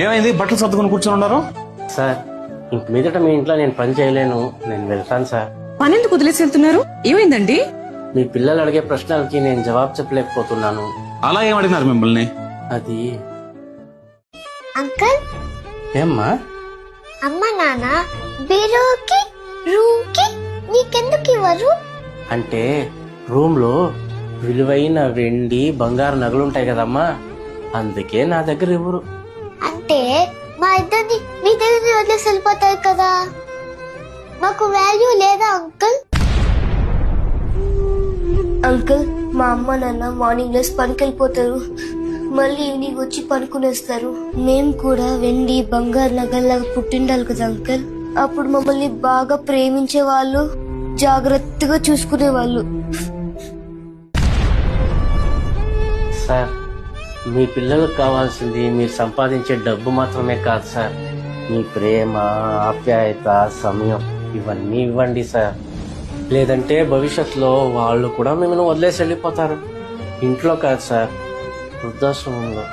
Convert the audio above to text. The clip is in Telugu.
ఏమైంది? బట్టలు సర్దుకొని కూర్చొని ఉన్నారు. సార్ ఇంక మీదట మీ ఇంట్లో నేను పని చేయలేను, నేను వెళ్తాను సార్. పనెందుకు వదిలేసి వెళ్తున్నారు? ఏమైందండి? మీ పిల్లలు అడిగే ప్రశ్నలకి నేను జవాబు చెప్పలేకపోతున్నాను. అలా ఏం అడిగినారు మిమ్మల్ని? అది అంకుల్, ఏమ్మా? అమ్మ నాన్న బీరోకి రూమ్కి నీకెందుకు ఇవ్వరు? అంటే రూమ్ లో విలువైన వెండి బంగారు నగలుంటాయి కదమ్మా, అందుకే నా దగ్గర ఇవ్వరు. అంటే మా ఇద్దరిని మీ దగ్గర వదిలేసి వెళ్ళిపోతారు కదా, మాకు వాల్యూ లేదా అంకుల్? అంకుల్, మా అమ్మ నాన్న మార్నింగ్ లేసి పనికి వెళ్ళిపోతారు, మళ్ళీ ఈవినింగ్ వచ్చి పనుకునేస్తారు. మేము కూడా వెండి బంగారు నగల్లాగా పుట్టిండాలి కదా అంకుల్. అప్పుడు మమ్మల్ని బాగా ప్రేమించే వాళ్ళు, జాగ్రత్తగా చూసుకునే వాళ్ళు. సార్ మీ పిల్లలకు కావాల్సింది మీరు సంపాదించే డబ్బు మాత్రమే కాదు సార్, మీ ప్రేమ, ఆప్యాయత, సమయం ఇవన్నీ ఇవ్వండి సార్. లేదంటే భవిష్యత్తులో వాళ్ళు కూడా మిమ్మల్ని వదిలేసి వెళ్ళిపోతారు. ఇంట్లో కాదు సార్, వృద్ధాశ్రమంలో.